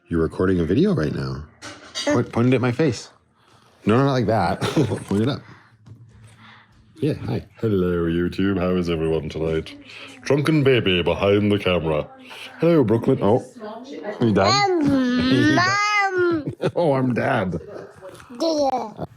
You're recording a video right now. Point it at my face. No, not like that. Point it up. Yeah, hi. Hello, YouTube. How is everyone tonight? Drunken baby behind the camera. Hello, Brooklyn. Oh, Are you dad? Mom. Oh, I'm dad. Yeah. Wow,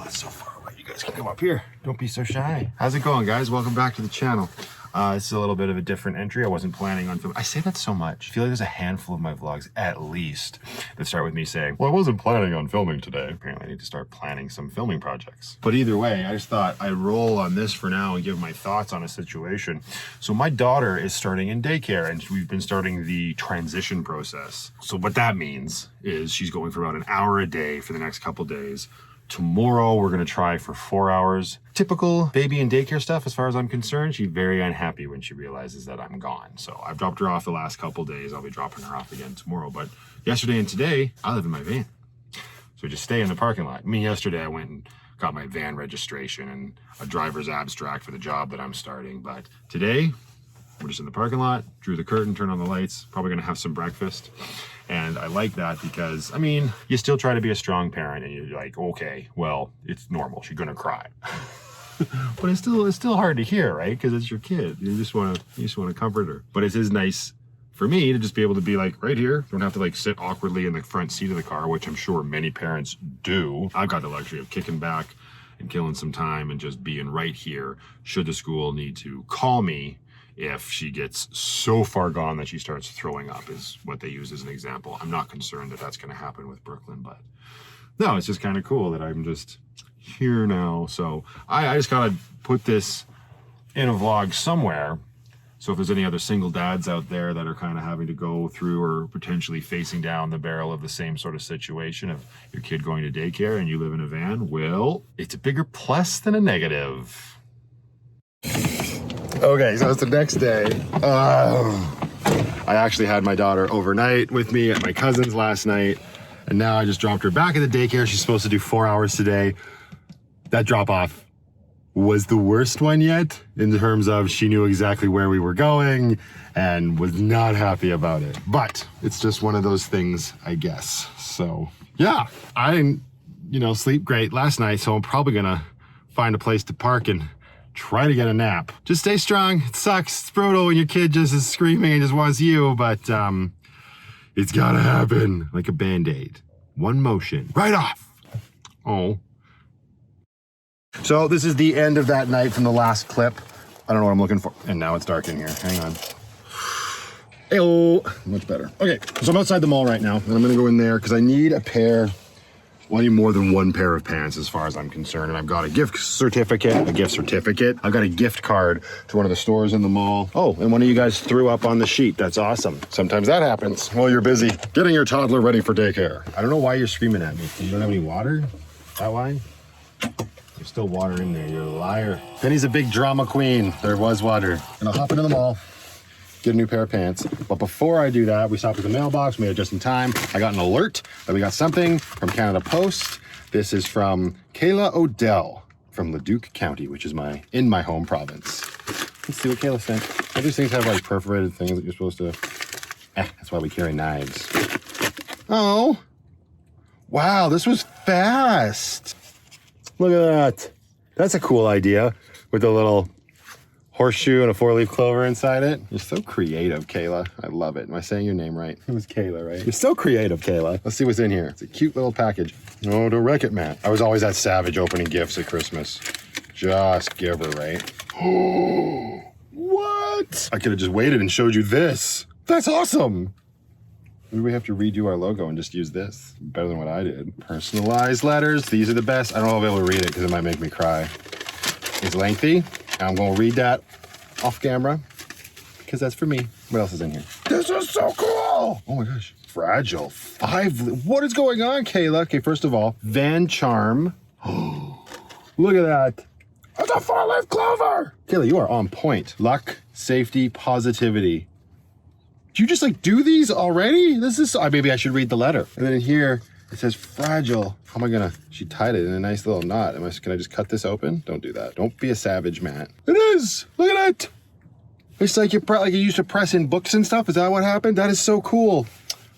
that's so far away. You guys can come up here. Don't be so shy. How's it going, guys? Welcome back to the channel. This is a little bit of a different entry. I wasn't planning on filming. I say that so much. I feel like there's a handful of my vlogs, at least, that start with me saying, well, I wasn't planning on filming today. Apparently, I need to start planning some filming projects. But either way, I just thought I'd roll on this for now and give my thoughts on a situation. So my daughter is starting in daycare, and we've been starting the transition process. So what that means is she's going for about an hour a day for the next couple days. Tomorrow, we're gonna try for 4 hours. Typical baby and daycare stuff, as far as I'm concerned. She's very unhappy when she realizes that I'm gone. So I've dropped her off the last couple days. I'll be dropping her off again tomorrow. But yesterday and today, I live in my van. So just stay in the parking lot. I mean, yesterday I went and got my van registration and a driver's abstract for the job that I'm starting. But today, we're just in the parking lot, drew the curtain, turned on the lights, probably gonna have some breakfast. And I like that because, I mean, you still try to be a strong parent and you're like, okay, well, it's normal, she's gonna cry. But it's still hard to hear, right? Because it's your kid. You just wanna comfort her. But it is nice for me to just be able to be like right here. Don't have to like sit awkwardly in the front seat of the car, which I'm sure many parents do. I've got the luxury of kicking back and killing some time and just being right here should the school need to call me if she gets so far gone that she starts throwing up, is what they use as an example. I'm not concerned that that's going to happen with Brooklyn, but no, it's just kind of cool that I'm just here now. So I just got to put this in a vlog somewhere. So if there's any other single dads out there that are kind of having to go through or potentially facing down the barrel of the same sort of situation of your kid going to daycare and you live in a van, well, it's a bigger plus than a negative. Okay, so it's the next day. I actually had my daughter overnight with me at my cousin's last night, and now I just dropped her back at the daycare. She's supposed to do 4 hours today. That drop off was the worst one yet, in terms of she knew exactly where we were going and was not happy about it. But it's just one of those things, I guess. So yeah, I didn't, sleep great last night, so I'm probably gonna find a place to park and try to get a nap. Just stay strong. It sucks. It's brutal when your kid just is screaming and just wants you, but it's gotta happen like a Band-Aid. One motion, right off. Oh. So this is the end of that night from the last clip. I don't know what I'm looking for. And now it's dark in here. Hang on. Hey-oh. Much better. Okay, so I'm outside the mall right now, and I'm gonna go in there because I need I need more than one pair of pants as far as I'm concerned. And I've got a gift certificate. I've got a gift card to one of the stores in the mall. Oh, and one of you guys threw up on the sheet. That's awesome. Sometimes that happens while you're busy getting your toddler ready for daycare. I don't know why you're screaming at me. You don't have any water? Is that why? There's still water in there. You're a liar. Penny's a big drama queen. There was water. And I'll hop into the mall, get a new pair of pants. But before I do that, we stopped at the mailbox, made it just in time. I got an alert that we got something from Canada Post. This is from Kayla Odell from Leduc County, which is in my home province. Let's see what Kayla sent. All these things have like perforated things that you're supposed to, that's why we carry knives. Oh, wow, this was fast. Look at that. That's a cool idea with a little horseshoe and a 4-leaf clover inside it. You're so creative, Kayla. I love it. Am I saying your name right? It was Kayla, right? You're so creative, Kayla. Let's see what's in here. It's a cute little package. Oh, don't wreck it, man. I was always that savage opening gifts at Christmas. Just give her, right? Oh, what? I could have just waited and showed you this. That's awesome. Maybe we have to redo our logo and just use this. Better than what I did. Personalized letters. These are the best. I don't know if I'll be able to read it because it might make me cry. It's lengthy. I'm gonna read that off camera because that's for me. What else is in here? This is so cool. Oh my gosh. Fragile. What is going on, Kayla? Okay, first of all, Van Charm. Look at that. That's a 4-leaf clover. Kayla, you are on point. Luck, safety, positivity. Do you just like do these already? This is, maybe I should read the letter. And then in here, it says fragile. How am I gonna, she tied it in a nice little knot. Can I just cut this open? Don't do that. Don't be a savage, Matt. It is, look at it. It's like you used to press in books and stuff. Is that what happened? That is so cool.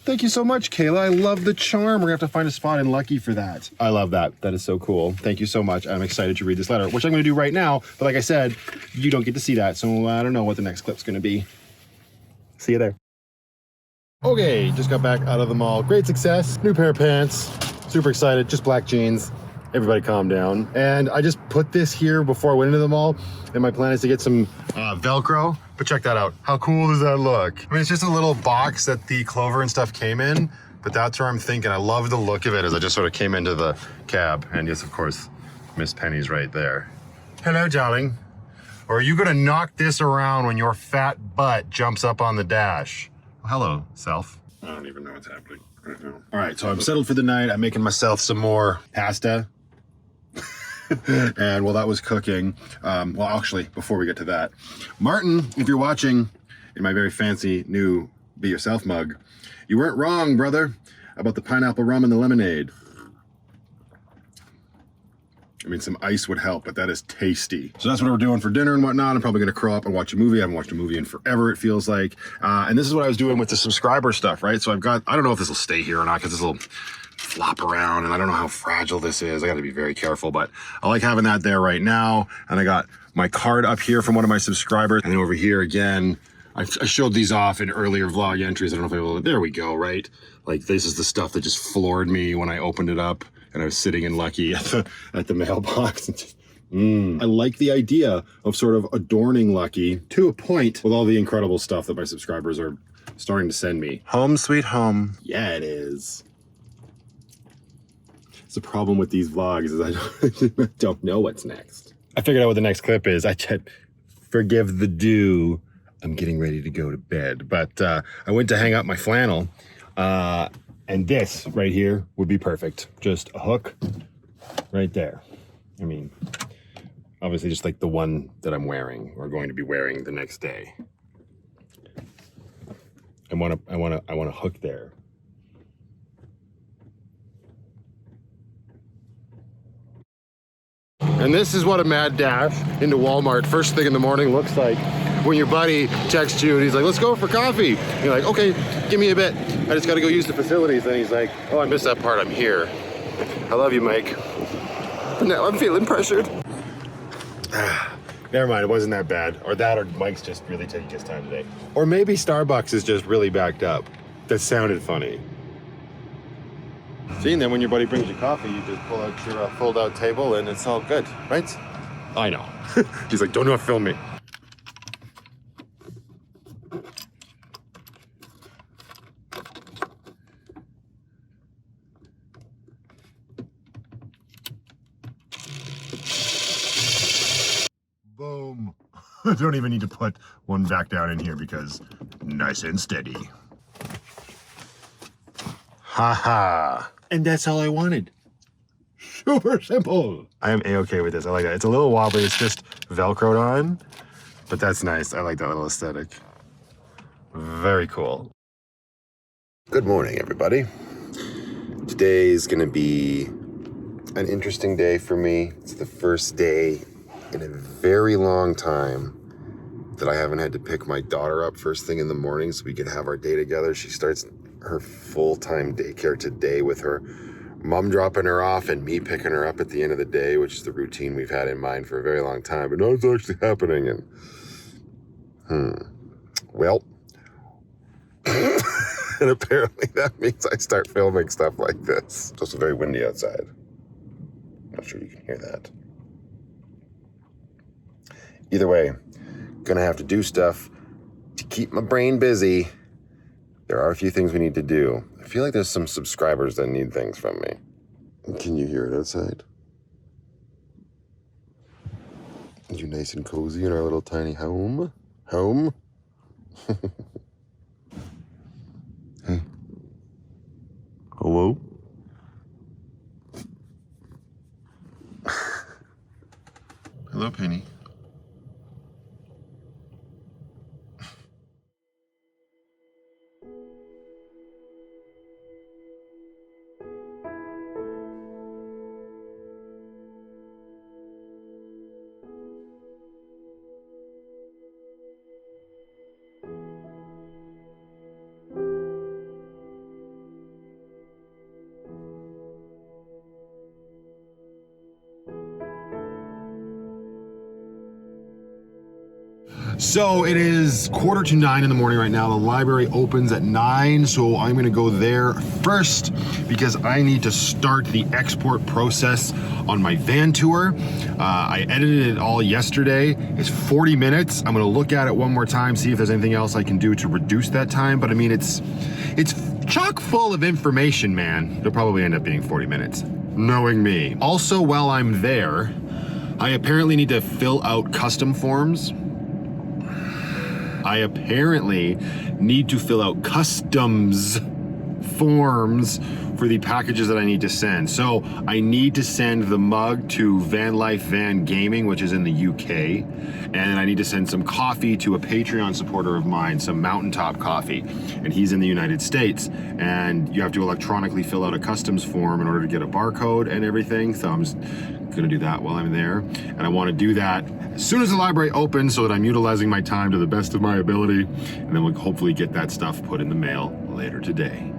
Thank you so much, Kayla. I love the charm. We're gonna have to find a spot in Lucky for that. I love that. That is so cool. Thank you so much. I'm excited to read this letter, which I'm gonna do right now. But like I said, you don't get to see that, so I don't know what the next clip's gonna be. See you there. Okay, just got back out of the mall. Great success. New pair of pants. Super excited. Just black jeans. Everybody calm down. And I just put this here before I went into the mall. And my plan is to get some Velcro. But check that out. How cool does that look? I mean, it's just a little box that the clover and stuff came in. But that's where I'm thinking. I love the look of it as I just sort of came into the cab. And yes, of course, Miss Penny's right there. Hello, darling. Or are you gonna knock this around when your fat butt jumps up on the dash? Well, hello, self. I don't even know what's happening right now. All right, so I'm settled for the night. I'm making myself some more pasta. And while that was cooking, well, actually, before we get to that, Martin, if you're watching in my very fancy new Be Yourself mug, you weren't wrong, brother, about the pineapple rum and the lemonade. I mean, some ice would help, but that is tasty. So that's what we're doing for dinner and whatnot. I'm probably gonna curl up and watch a movie. I haven't watched a movie in forever, it feels like. And this is what I was doing with the subscriber stuff, right? So I've got, I don't know if this will stay here or not, because this will flop around and I don't know how fragile this is. I gotta be very careful, but I like having that there right now. And I got my card up here from one of my subscribers. And then over here again, I showed these off in earlier vlog entries. I don't know if I will, there we go, right? Like this is the stuff that just floored me when I opened it up and I was sitting in Lucky at the mailbox. I like the idea of sort of adorning Lucky to a point with all the incredible stuff that my subscribers are starting to send me. Home sweet home. Yeah, it is. The problem with these vlogs is I don't know what's next. I figured out what the next clip is. I said, forgive the dew. I'm getting ready to go to bed. But I went to hang up my flannel. And this right here would be perfect. Just a hook right there. I mean, obviously just like the one that I'm wearing or going to be wearing the next day. I want a hook there. And this is what a mad dash into Walmart first thing in the morning looks like when your buddy texts you and he's like, let's go for coffee. And you're like, okay, give me a bit. I just gotta go use the facilities. And he's like, oh, I missed that part, I'm here. I love you, Mike. But now I'm feeling pressured. Never mind, it wasn't that bad. Or that, or Mike's just really taking his time today. Or maybe Starbucks is just really backed up. That sounded funny. See, and then when your buddy brings you coffee, you just pull out your fold-out table and it's all good, right? I know. He's like, don't film me. Boom. I don't even need to put one back down in here because nice and steady. Haha. And that's all I wanted. Super simple. I am A-okay with this. I like that. It's a little wobbly. It's just Velcroed on, but that's nice. I like that little aesthetic. Very cool. Good morning, everybody. Today's gonna be an interesting day for me. It's the first day in a very long time that I haven't had to pick my daughter up first thing in the morning so we could have our day together. She starts her full-time daycare today with her mom dropping her off and me picking her up at the end of the day, which is the routine we've had in mind for a very long time, but now it's actually happening. And well, and apparently that means I start filming stuff like this. It's also very windy outside. I'm not sure you can hear that. Either way, gonna have to do stuff to keep my brain busy. There are a few things we need to do. I feel like there's some subscribers that need things from me. Can you hear it outside? Are you nice and cozy in our little tiny home? Home? Hey. Hello? Hello, Penny. So it is 8:45 in the morning right now. The library opens at 9, so I'm gonna go there first because I need to start the export process on my van tour. I edited it all yesterday. It's 40 minutes. I'm gonna look at it one more time, see if there's anything else I can do to reduce that time. But I mean, it's chock full of information, man. It'll probably end up being 40 minutes, knowing me. Also, while I'm there, I apparently need to fill out custom forms. I apparently need to fill out customs forms for the packages that I need to send. So I need to send the mug to Vanlife Van Gaming, which is in the UK. And I need to send some coffee to a Patreon supporter of mine, some Mountaintop Coffee. And he's in the United States. And you have to electronically fill out a customs form in order to get a barcode and everything. So I'm just gonna do that while I'm there. And I wanna do that as soon as the library opens so that I'm utilizing my time to the best of my ability. And then we'll hopefully get that stuff put in the mail later today.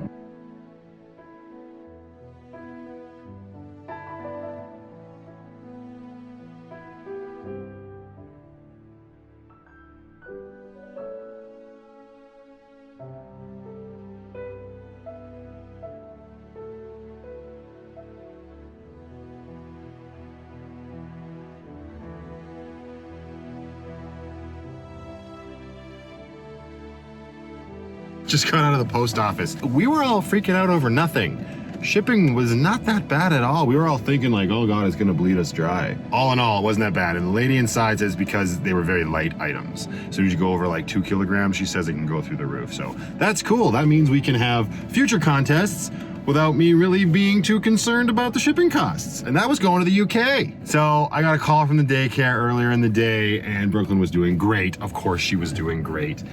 Just got out of the post office. We were all freaking out over nothing. Shipping was not that bad at all. We were all thinking like, oh God, it's gonna bleed us dry. All in all, it wasn't that bad. And the lady inside says because they were very light items. So as you go over like 2 kilograms, she says it can go through the roof. So that's cool. That means we can have future contests without me really being too concerned about the shipping costs. And that was going to the UK. So I got a call from the daycare earlier in the day and Brooklyn was doing great. Of course she was doing great.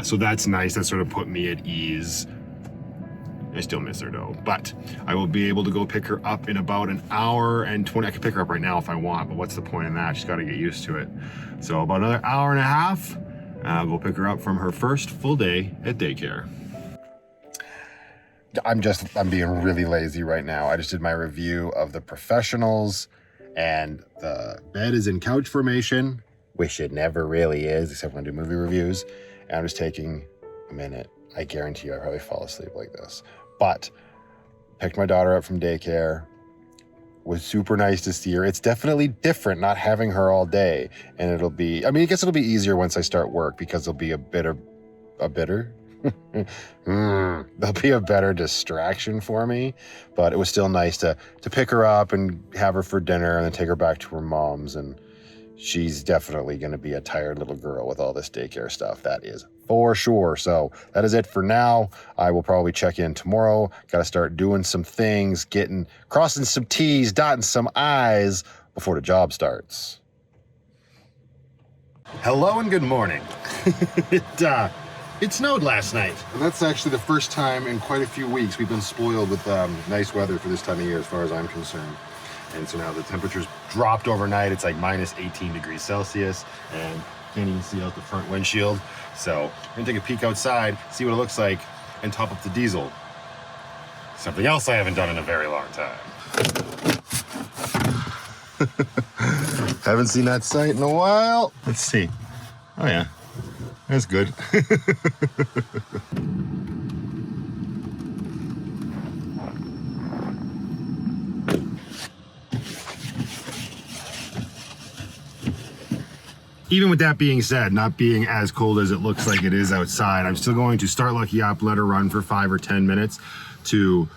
So that's nice. That sort of put me at ease. I still miss her though, but I will be able to go pick her up in about an hour and 20. I can pick her up right now if I want, but what's the point in that? She's got to get used to it. So about another hour and a half, I'll go pick her up from her first full day at daycare. I'm being really lazy right now. I just did my review of the professionals and the bed is in couch formation, which it never really is, except when I do movie reviews. And I'm just taking a minute. I guarantee you I probably fall asleep like this. But picked my daughter up from daycare. Was super nice to see her. It's definitely different not having her all day. And it'll be, I guess it'll be easier once I start work because there'll be there'll be a better distraction for me, but it was still nice to pick her up and have her for dinner and then take her back to her mom's. And she's definitely going to be a tired little girl with all this daycare stuff. That is for sure. So that is it for now. I will probably check in tomorrow. Got to start doing some things, crossing some T's, dotting some I's before the job starts. Hello and good morning. It snowed last night, and that's actually the first time in quite a few weeks we've been spoiled with nice weather for this time of year as far as I'm concerned. And so now the temperature's dropped overnight. It's like minus 18 degrees Celsius, and can't even see out the front windshield. So I'm gonna take a peek outside, see what it looks like, and top up the diesel. Something else I haven't done in a very long time. Haven't seen that sight in a while. Let's see. Oh yeah. That's good. Even with that being said, not being as cold as it looks like it is outside, I'm still going to start Lucky Up, let her run for 5 or 10 minutes to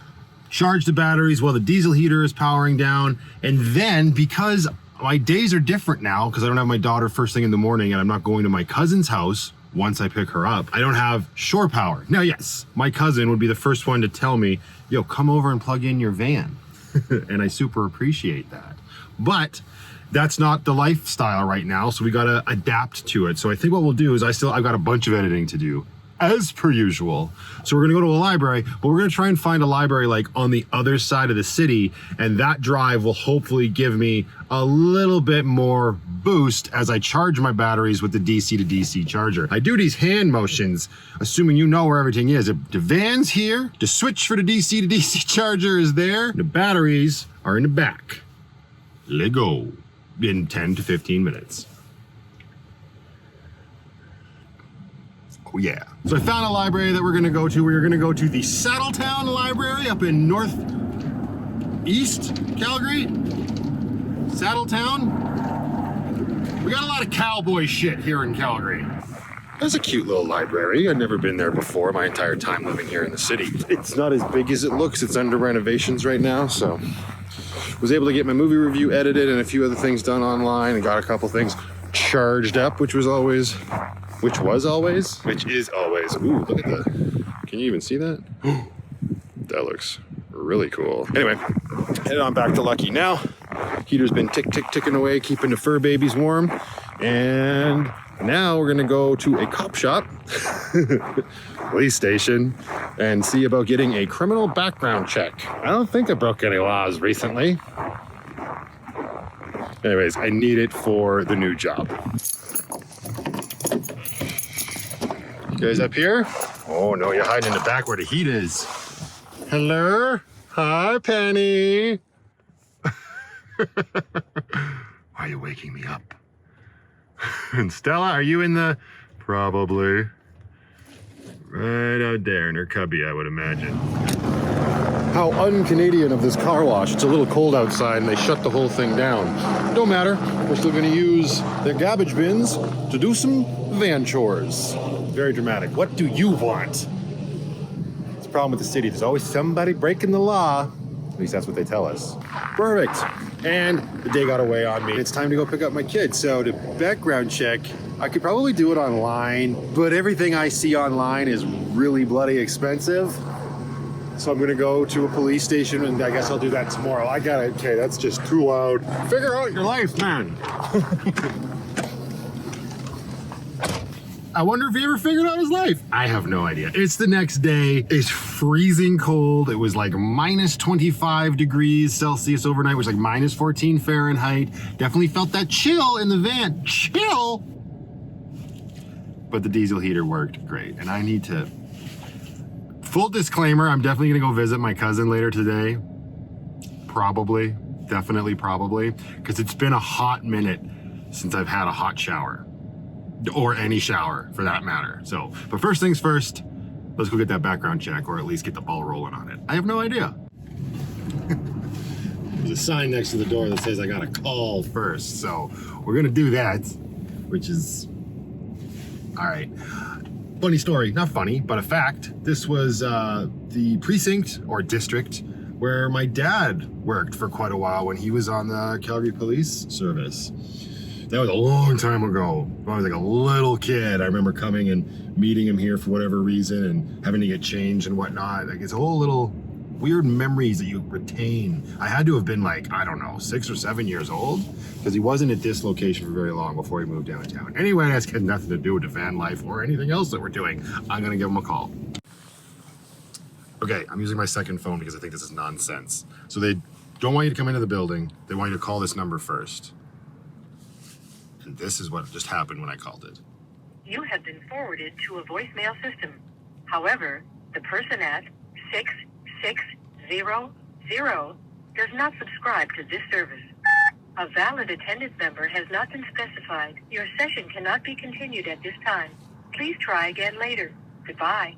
charge the batteries while the diesel heater is powering down. And then, because my days are different now, because I don't have my daughter first thing in the morning and I'm not going to my cousin's house once I pick her up, I don't have shore power. Now, yes, my cousin would be the first one to tell me, yo, come over and plug in your van. And I super appreciate that. But that's not the lifestyle right now, so we gotta adapt to it. So I think what we'll do is I've got a bunch of editing to do, as per usual. So we're gonna go to a library, but we're gonna try and find a library like on the other side of the city, and that drive will hopefully give me a little bit more boost as I charge my batteries with the DC to DC charger. I do these hand motions, assuming you know where everything is. The van's here, the switch for the DC to DC charger is there, the batteries are in the back. Let go in 10 to 15 minutes. Yeah. So I found a library that we're gonna go to. We're gonna go to the Saddletown Library up in northeast Calgary. Saddletown. We got a lot of cowboy shit here in Calgary. That's a cute little library. I've never been there before my entire time living here in the city. It's not as big as it looks. It's under renovations right now, so was able to get my movie review edited and a few other things done online and got a couple things charged up, which is always. Ooh, look at that. Can you even see that? That looks really cool. Anyway, headed on back to Lucky now. Heater's been ticking away, keeping the fur babies warm. And now we're gonna go to a cop shop, police station, and see about getting a criminal background check. I don't think I broke any laws recently. Anyways, I need it for the new job. You guys up here? Oh no, you're hiding in the back where the heat is. Hello? Hi, Penny. Why are you waking me up? And Stella, are you in the... Probably. Right out there in her cubby, I would imagine. How un-Canadian of this car wash. It's a little cold outside and they shut the whole thing down. Don't matter. We're still gonna use their garbage bins to do some van chores. Very dramatic. What do you want? It's a problem with the city. There's always somebody breaking the law. At least that's what they tell us. Perfect. And the day got away on me. It's time to go pick up my kid. So to background check, I could probably do it online, but everything I see online is really bloody expensive. So I'm gonna go to a police station and I guess I'll do that tomorrow. I got it. Okay, that's just too loud. Figure out your life, man. I wonder if he ever figured out his life. I have no idea. It's the next day. It's freezing cold. It was like minus 25 degrees Celsius overnight, which was like minus 14 Fahrenheit. Definitely felt that chill in the van. Chill! But the diesel heater worked great. And I need to... Full disclaimer, I'm definitely gonna go visit my cousin later today. Probably. Definitely probably. Because it's been a hot minute since I've had a hot shower. Or any shower, for that matter. So, but first things first, let's go get that background check, or at least get the ball rolling on it. I have no idea. There's a sign next to the door that says I gotta call first, so we're gonna do that, which is... All right. Funny story, not funny, but a fact. This was the precinct, or district, where my dad worked for quite a while when he was on the Calgary Police Service. That was a long time ago. When I was like a little kid. I remember coming and meeting him here for whatever reason and having to get changed and whatnot. Like, it's a whole little weird memories that you retain. I had to have been like, I don't know, 6 or 7 years old, because he wasn't at this location for very long before he moved downtown. Anyway, that's got nothing to do with the van life or anything else that we're doing. I'm gonna give him a call. Okay, I'm using my second phone because I think this is nonsense. So they don't want you to come into the building. They want you to call this number first. And this is what just happened when I called it. You have been forwarded to a voicemail system. However, the person at 6600 does not subscribe to this service. A valid attendance number has not been specified. Your session cannot be continued at this time. Please try again later. Goodbye.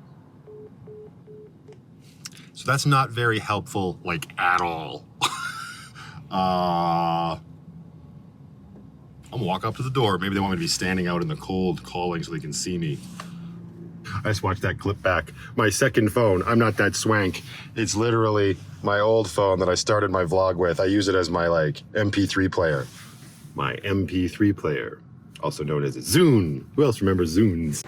So that's not very helpful, like, at all. I'm gonna walk up to the door. Maybe they want me to be standing out in the cold calling so they can see me. I just watched that clip back. My second phone, I'm not that swank. It's literally my old phone that I started my vlog with. I use it as my, like, MP3 player. My MP3 player, also known as a Zune. Who else remembers Zunes?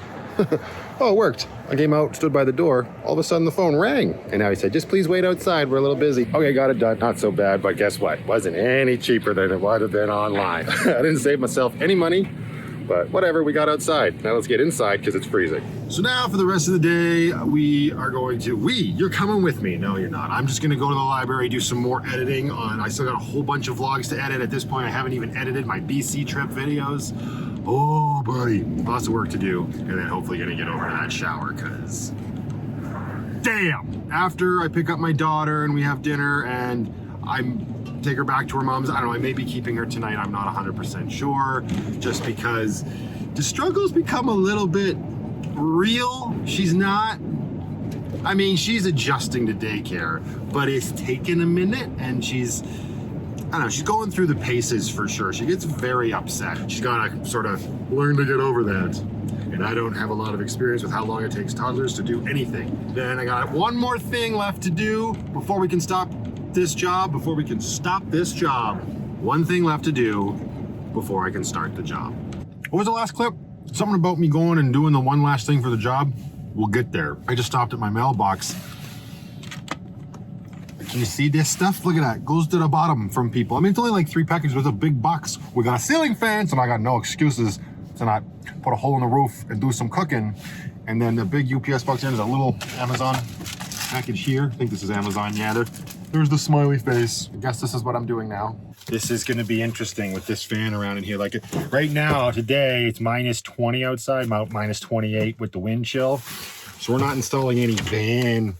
Oh, it worked. I came out, stood by the door. All of a sudden the phone rang. And now he said, just please wait outside. We're a little busy. Okay, got it done. Not so bad, but guess what? Wasn't any cheaper than it would have been online. I didn't save myself any money, but whatever, we got outside. Now let's get inside because it's freezing. So now for the rest of the day, we are going to, you're coming with me. No, you're not. I'm just gonna go to the library, do some more editing on, I still got a whole bunch of vlogs to edit. At this point, I haven't even edited my BC trip videos. Oh, buddy, lots of work to do. And then hopefully gonna get over to that shower, cause damn, after I pick up my daughter and we have dinner and take her back to her mom's, I don't know, I may be keeping her tonight. I'm not 100% sure, just because the struggles become a little bit real. She's not. I mean, she's adjusting to daycare, but it's taken a minute, and she's, I don't know, she's going through the paces for sure. She gets very upset. She's gotta sort of learn to get over that. And I don't have a lot of experience with how long it takes toddlers to do anything. Then I got one more thing left to do before we can stop this job, One thing left to do before I can start the job. What was the last clip? Something about me going and doing the one last thing for the job? We'll get there. I just stopped at my mailbox. Can you see this stuff? Look at that. Goes to the bottom from people. I mean, it's only like 3 packages with a big box. We got a ceiling fan, so I got no excuses to not put a hole in the roof and do some cooking. And then the big UPS box here is a little Amazon package here. I think this is Amazon. Yeah, there's the smiley face. I guess this is what I'm doing now. This is gonna be interesting with this fan around in here. Like right now, today, it's -20 outside, about -28 with the wind chill. So we're not installing any van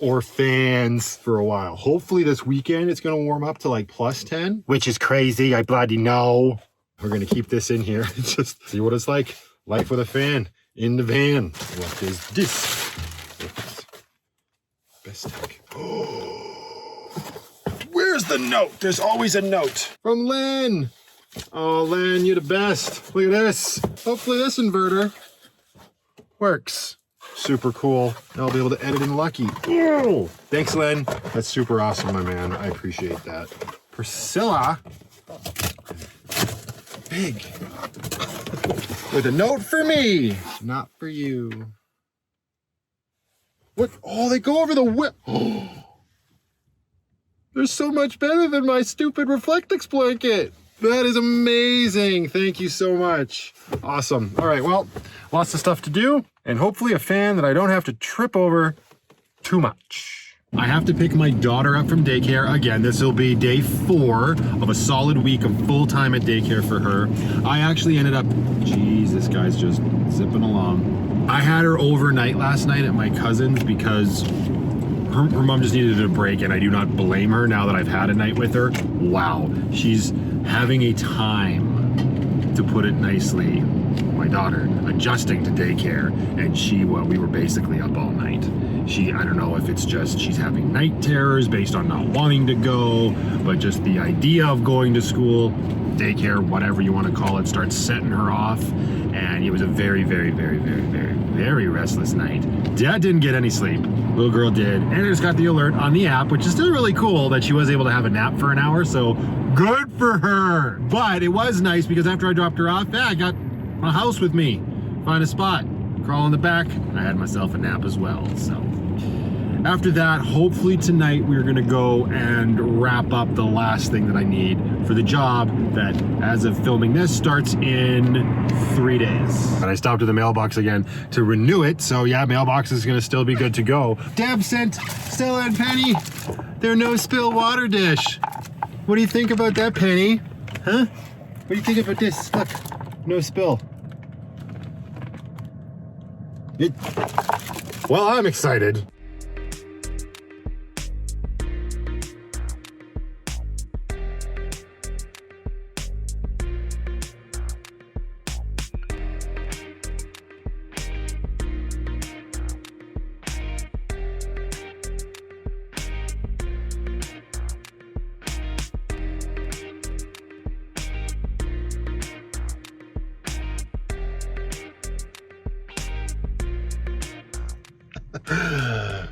or fans for a while. Hopefully this weekend, it's gonna warm up to like +10, which is crazy, I bloody know. We're gonna keep this in here, just see what it's like. Life with a fan in the van. What is this? Best tech. Where's the note? There's always a note. From Len. Oh, Len, you're the best. Look at this. Hopefully this inverter works. Super cool. Now I'll be able to edit in Lucky. Ooh. Thanks, Len. That's super awesome, my man. I appreciate that. Priscilla. Big. With a note for me. Not for you. What? Oh, they go over the whip. Oh. They're so much better than my stupid Reflectix blanket. That is amazing. Thank you so much. Awesome. All right, well, lots of stuff to do, and hopefully a fan that I don't have to trip over too much. I have to pick my daughter up from daycare. Again, this will be day 4 of a solid week of full-time at daycare for her. I actually ended up, geez, this guy's just zipping along. I had her overnight last night at my cousin's because her mom just needed a break, and I do not blame her now that I've had a night with her. Wow, she's having a time, to put it nicely, my daughter, adjusting to daycare, and we were basically up all night. I don't know if it's just she's having night terrors based on not wanting to go, but just the idea of going to school, daycare, whatever you want to call it, starts setting her off, and it was a very, very, very, very, very, very restless night. Dad didn't get any sleep. Little girl did, and I just got the alert on the app, which is still really cool that she was able to have a nap for an hour, so good for her. But it was nice because after I dropped her off, I got my house with me. Find a spot, crawl in the back, I had myself a nap as well, so. After that, hopefully tonight we're gonna go and wrap up the last thing that I need for the job that, as of filming this, starts in 3 days. And I stopped at the mailbox again to renew it, so yeah, mailbox is gonna still be good to go. Deb sent Stella and Penny their no-spill water dish. What do you think about that, Penny? Huh? What do you think about this? Look, no spill. Well, I'm excited.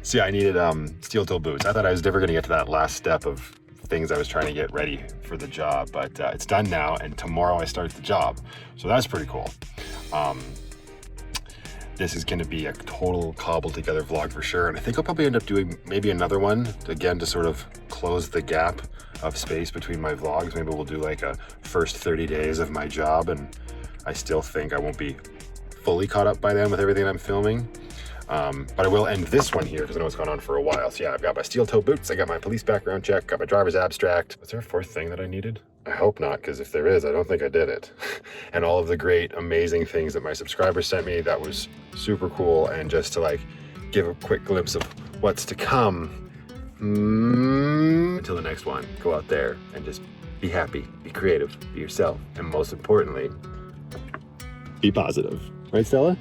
See, I needed steel-toe boots. I thought I was never gonna get to that last step of things I was trying to get ready for the job, but it's done now, and tomorrow I start the job. So that's pretty cool. This is gonna be a total cobbled together vlog for sure, and I think I'll probably end up doing maybe another one, again, to sort of close the gap of space between my vlogs. Maybe we'll do like a first 30 days of my job, and I still think I won't be fully caught up by then with everything I'm filming. But I will end this one here because I know it's gone on for a while. So yeah, I've got my steel-toe boots, I got my police background check, got my driver's abstract. Was there a 4th thing that I needed? I hope not, because if there is, I don't think I did it. And all of the great, amazing things that my subscribers sent me, that was super cool. And just to like give a quick glimpse of what's to come. Until the next one, go out there and just be happy, be creative, be yourself, and most importantly, be positive. Right, Stella?